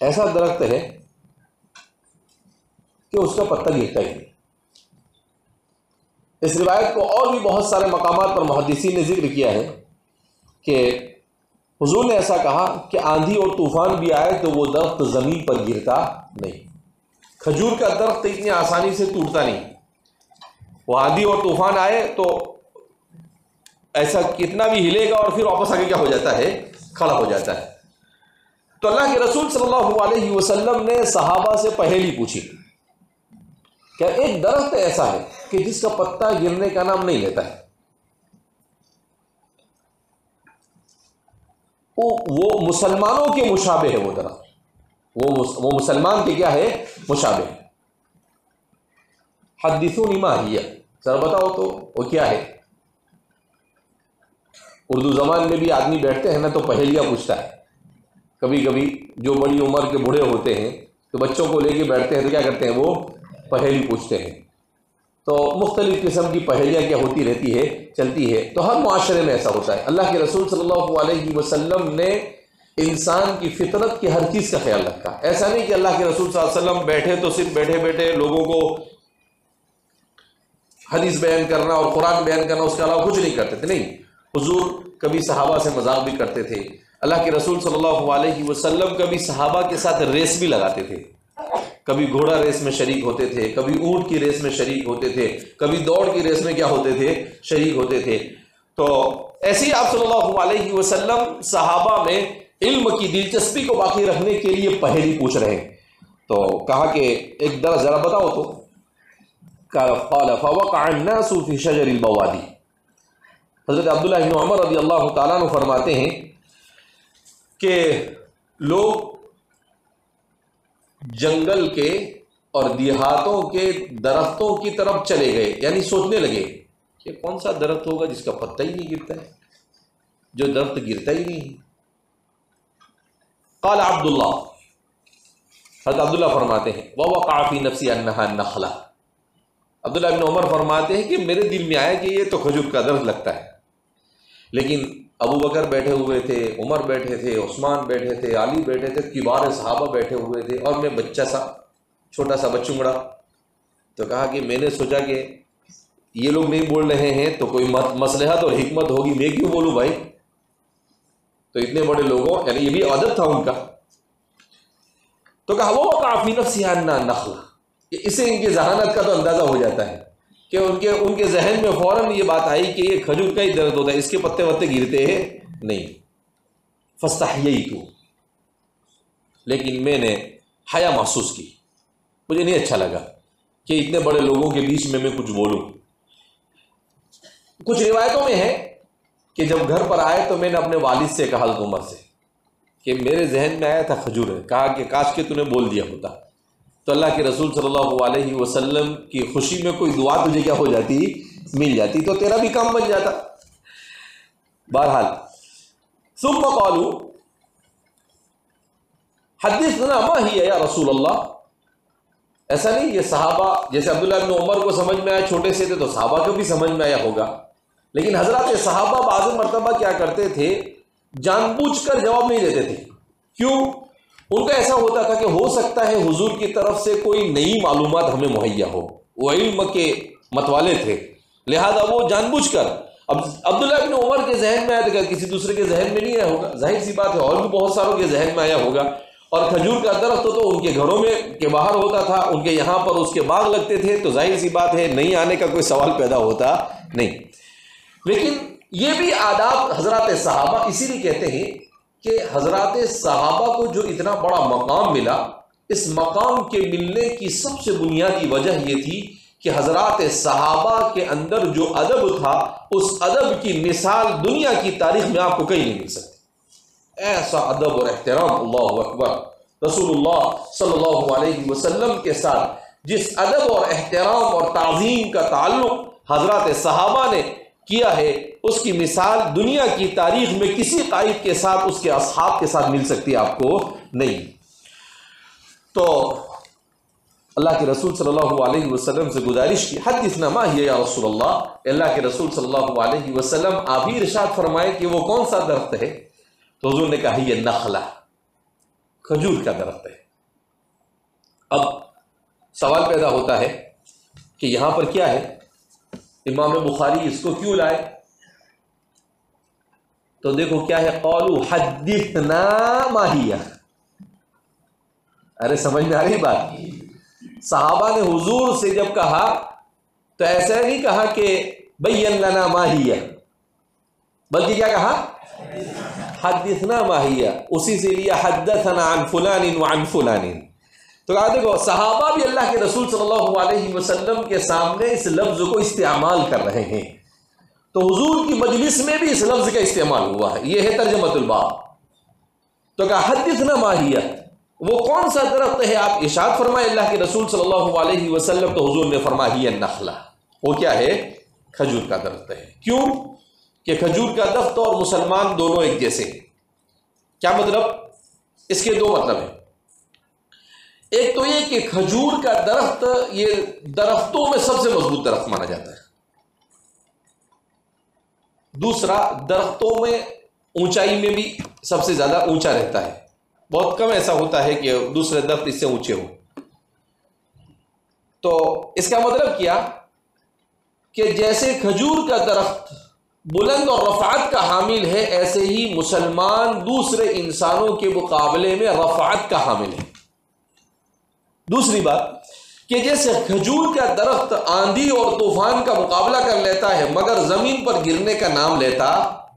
ایسا درخت ہے کہ اس کا پتہ گرتا ہی نہیں۔ اس روایت کو اور بھی بہت سارے مقامات پر محدثین نے ذکر کیا ہے کہ حضور نے ایسا کہا کہ آندھی اور طوفان بھی آئے تو وہ درخت زمین پر گرتا نہیں۔ کھجور کا درخت اتنی آسانی سے ٹوٹتا نہیں، وہ آندھی اور طوفان آئے تو ایسا کتنا بھی ہلے گا اور پھر واپس آگے کیا ہو جاتا ہے، کھڑا ہو جاتا ہے۔ تو اللہ کے رسول صلی اللہ علیہ وسلم نے صحابہ سے پہیلی پوچھی کہ ایک درخت ایسا ہے کہ جس کا پتا گرنے کا نام نہیں لیتا ہے، وہ مسلمانوں کے مشابہ ہے، وہ درخت وہ مسلمان کے کیا ہے، مشابہ۔ حدثونی ما ہی، ذرا بتاؤ تو وہ کیا ہے۔ اردو زبان میں بھی آدمی بیٹھتے ہیں نا تو پہیلیاں پوچھتا ہے، کبھی کبھی جو بڑی عمر کے بوڑھے ہوتے ہیں تو بچوں کو لے کے بیٹھتے ہیں تو کیا کرتے ہیں، وہ پہیلی پوچھتے ہیں۔ تو مختلف قسم کی پہیلیاں کیا ہوتی رہتی ہے، چلتی ہے، تو ہر معاشرے میں ایسا ہوتا ہے۔ اللہ کے رسول صلی اللہ علیہ وسلم نے انسان کی فطرت کی ہر چیز کا خیال رکھا۔ ایسا نہیں کہ اللہ کے رسول صلی اللہ علیہ وسلم بیٹھے تو صرف بیٹھے بیٹھے لوگوں کو حدیث بیان کرنا اور قرآن بیان کرنا، اس کے علاوہ کچھ نہیں کرتے تھے، نہیں۔ حضور کبھی صحابہ سے مذاق بھی کرتے تھے، اللہ کے رسول صلی اللہ علیہ وسلم کبھی صحابہ کے ساتھ ریس بھی لگاتے تھے، کبھی گھوڑا ریس میں شریک ہوتے تھے، کبھی اونٹ کی ریس میں شریک ہوتے تھے، کبھی دوڑ کی ریس میں کیا ہوتے تھے، شریک ہوتے تھے۔ تو ایسے ہی آپ صلی اللہ علیہ وسلم صحابہ میں علم کی دلچسپی کو باقی رکھنے کے لیے پہیلی پوچھ رہے ہیں۔ تو کہا کہ ایک درخت ذرا بتاؤ تو، قال فوقع الناس في شجر البوادی۔ حضرت عبداللہ بن عمر رضی اللہ تعالیٰ عنہ فرماتے ہیں کہ لوگ جنگل کے اور دیہاتوں کے درختوں کی طرف چلے گئے، یعنی سوچنے لگے کہ کون سا درخت ہوگا جس کا پتہ ہی نہیں گرتا ہے، جو درخت گرتا ہی نہیں۔ قال عبداللہ، حضرت عبداللہ فرماتے ہیں وَوَقَعَ فِي نَفْسِي أَنَّهَا النَّخْلَةُ، عبداللہ ابن عمر فرماتے ہیں کہ میرے دل میں آیا کہ یہ تو کھجور کا درخت لگتا ہے، لیکن ابو بکر بیٹھے ہوئے تھے، عمر بیٹھے تھے، عثمان بیٹھے تھے، علی بیٹھے تھے، کبار صحابہ بیٹھے ہوئے تھے، اور میں بچہ سا، چھوٹا سا بچونگڑا. تو کہا کہ میں نے سوچا کہ یہ لوگ نہیں بول رہے ہیں تو کوئی مصلحت اور حکمت ہوگی، میں کیوں بولوں بھائی؟ تو اتنے بڑے لوگوں، یعنی یہ بھی عادت تھا ان کا. تو کہا وہ کافی نفسیانہ نخل، اسے ان کی ذہانت کا تو اندازہ ہو جاتا ہے کہ ان کے ذہن میں فوراً یہ بات آئی کہ یہ کھجور کا ہی درد ہوتا ہے، اس کے پتے وتے گرتے ہیں نہیں. فاستحییت، لیکن میں نے حیا محسوس کی، مجھے نہیں اچھا لگا کہ اتنے بڑے لوگوں کے بیچ میں کچھ بولوں. کچھ روایتوں میں ہے کہ جب گھر پر آئے تو میں نے اپنے والد سے کہا، حضرت عمر سے، کہ میرے ذہن میں آیا تھا کھجور ہے، کہا کہ کاش کہ تو نے بول دیا ہوتا تو اللہ کے رسول صلی اللہ علیہ وسلم کی خوشی میں کوئی دعا تجھے کیا ہو جاتی، مل جاتی، تو تیرا بھی کام بن جاتا. بہرحال ثم قالوا حدثنا ما ہی یا رسول اللہ. ایسا نہیں، یہ صحابہ جیسے عبداللہ بن عمر کو سمجھ میں آیا، چھوٹے سے تھے تو صحابہ کو بھی سمجھ میں آیا ہوگا، لیکن حضرات صحابہ بعض مرتبہ کیا کرتے تھے، جان بوجھ کر جواب نہیں دیتے تھے. کیوں؟ ان کا ایسا ہوتا تھا کہ ہو سکتا ہے حضور کی طرف سے کوئی نئی معلومات ہمیں مہیا ہو، وہ علم کے متوالے تھے، لہذا وہ جان بوجھ کر. اب عبداللہ بن عمر کے ذہن میں آیا تو کسی دوسرے کے ذہن میں نہیں آیا ہوگا، ظاہر سی بات ہے، اور بھی بہت ساروں کے ذہن میں آیا ہوگا. اور کھجور کا درخت تو ان کے گھروں میں کے باہر ہوتا تھا، ان کے یہاں پر اس کے باغ لگتے تھے، تو ظاہر سی بات ہے نہیں آنے کا کوئی سوال پیدا ہوتا نہیں. لیکن یہ بھی آداب حضرات صحابہ، اسی لیے کہتے ہیں کہ حضرات صحابہ کو جو اتنا بڑا مقام ملا، اس مقام کے ملنے کی سب سے بنیادی وجہ یہ تھی کہ حضرات صحابہ کے اندر جو ادب تھا، اس ادب کی مثال دنیا کی تاریخ میں آپ کو کہیں نہیں مل سکتی. ایسا ادب اور احترام، اللہ اکبر، رسول اللہ صلی اللہ علیہ وسلم کے ساتھ جس ادب اور احترام اور تعظیم کا تعلق حضرات صحابہ نے کیا ہے، اس کی مثال دنیا کی تاریخ میں کسی قائد کے ساتھ، اس کے اصحاب کے ساتھ مل سکتی آپ کو نہیں. تو اللہ کے رسول صلی اللہ علیہ وسلم سے گزارش کی، حدثنا ما ہی یا رسول اللہ، اللہ کے رسول صلی اللہ علیہ وسلم آپ ہی ارشاد فرمائے کہ وہ کون سا درخت ہے. تو حضور نے کہا یہ نخلہ، کھجور کا درخت ہے. اب سوال پیدا ہوتا ہے کہ یہاں پر کیا ہے، امام بخاری اس کو کیوں لائے؟ تو دیکھو کیا ہے، قالوا حدثنا ما ہی. ارے سمجھ میں آ رہی بات؟ صحابہ نے حضور سے جب کہا تو ایسا نہیں کہا کہ بین لنا ما ہی، بلکہ کیا کہا، حدثنا ما ہی. اسی سے لیا حدثنا عن فلان وعن فلان. تو کہا دیکھو صحابہ بھی اللہ کے رسول صلی اللہ علیہ وسلم کے سامنے اس لفظ کو استعمال کر رہے ہیں، تو حضور کی مجلس میں بھی اس لفظ کا استعمال ہوا ہے. یہ ہے ترجمۃ الباب. تو کہا حدثنا ما ہی، وہ کون سا درخت ہے؟ آپ ارشاد فرمائے اللہ کے رسول صلی اللہ علیہ وسلم. تو حضور نے فرمایا ہی النخلہ، وہ کیا ہے، کھجور کا درخت ہے. کیوں کہ کھجور کا درخت اور مسلمان دونوں ایک جیسے ہیں. کیا مطلب؟ اس کے دو مطلب ہیں. ایک تو یہ کہ کھجور کا درخت یہ درختوں میں سب سے مضبوط درخت مانا جاتا ہے. دوسرا، درختوں میں اونچائی میں بھی سب سے زیادہ اونچا رہتا ہے. بہت کم ایسا ہوتا ہے کہ دوسرے درخت اس سے اونچے ہوں. تو اس کا مطلب کیا کہ جیسے کھجور کا درخت بلند اور رفعت کا حامل ہے، ایسے ہی مسلمان دوسرے انسانوں کے مقابلے میں رفعت کا حامل ہے. دوسری بات کہ جیسے کھجور کا درخت آندھی اور طوفان کا مقابلہ کر لیتا ہے مگر زمین پر گرنے کا نام لیتا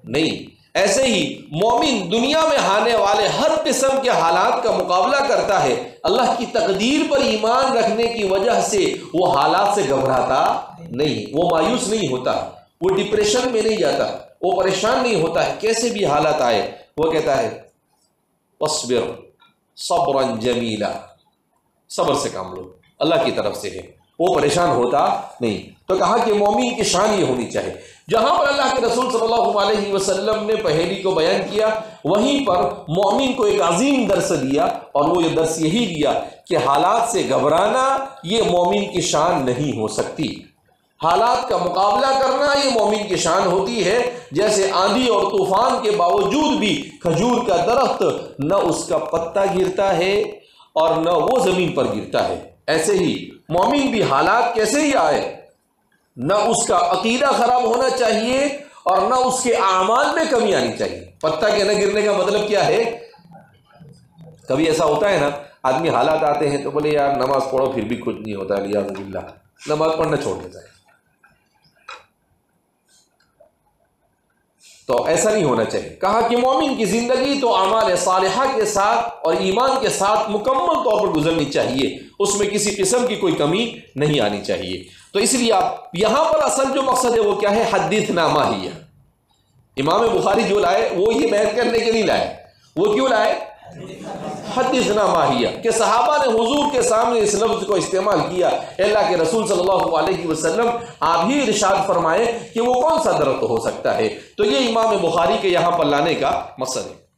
نہیں، ایسے ہی مومن دنیا میں آنے والے ہر قسم کے حالات کا مقابلہ کرتا ہے. اللہ کی تقدیر پر ایمان رکھنے کی وجہ سے وہ حالات سے گھبراتا نہیں، وہ مایوس نہیں ہوتا، وہ ڈپریشن میں نہیں جاتا، وہ پریشان نہیں ہوتا ہے. کیسے بھی حالات آئے وہ کہتا ہے وَاصْبِرْ صَبْرًا جَمِيلًا، صبر سے کام لو، اللہ کی طرف سے ہے، وہ پریشان ہوتا نہیں. تو کہا کہ مومن کی شان یہ ہونی چاہیے. جہاں پر اللہ کے رسول صلی اللہ علیہ وسلم نے پہیلی کو بیان کیا، وہیں پر مومن کو ایک عظیم درس دیا، اور وہ یہ درس یہی دیا کہ حالات سے گھبرانا یہ مومن کی شان نہیں ہو سکتی، حالات کا مقابلہ کرنا یہ مومن کی شان ہوتی ہے۔ جیسے آندھی اور طوفان کے باوجود بھی کھجور کا درخت نہ اس کا پتا گرتا ہے اور نہ وہ زمین پر گرتا ہے، ایسے ہی مومن بھی حالات کیسے ہی آئے، نہ اس کا عقیدہ خراب ہونا چاہیے اور نہ اس کے اعمال میں کمی آنی چاہیے۔ پتا کے نہ گرنے کا مطلب کیا ہے؟ کبھی ایسا ہوتا ہے نا، آدمی حالات آتے ہیں تو بولے یار نماز پڑھو، پھر بھی کچھ نہیں ہوتا، الیاذ باللہ، نماز پڑھنا چھوڑ دیتا ہے۔ تو ایسا نہیں ہونا چاہیے۔ کہا کہ مومن کی زندگی تو اعمال صالحہ کے ساتھ اور ایمان کے ساتھ مکمل طور پر گزرنی چاہیے، اس میں کسی قسم کی کوئی کمی نہیں آنی چاہیے۔ تو اس لیے آپ یہاں پر اصل جو مقصد ہے وہ کیا ہے؟ حدیثنا ماہیہ۔ امام بخاری جو لائے وہ یہ بیان کرنے کے نہیں لائے، وہ کیوں لائے؟ حدیثنا ماہیہ، کہ صحابہ نے حضور کے سامنے اس لفظ کو استعمال کیا، اللہ کے رسول صلی اللہ علیہ وسلم آپ ہی ارشاد فرمائے کہ وہ کون سا درخت ہو سکتا ہے۔ تو یہ امام بخاری کے یہاں پر لانے کا مقصد ہے۔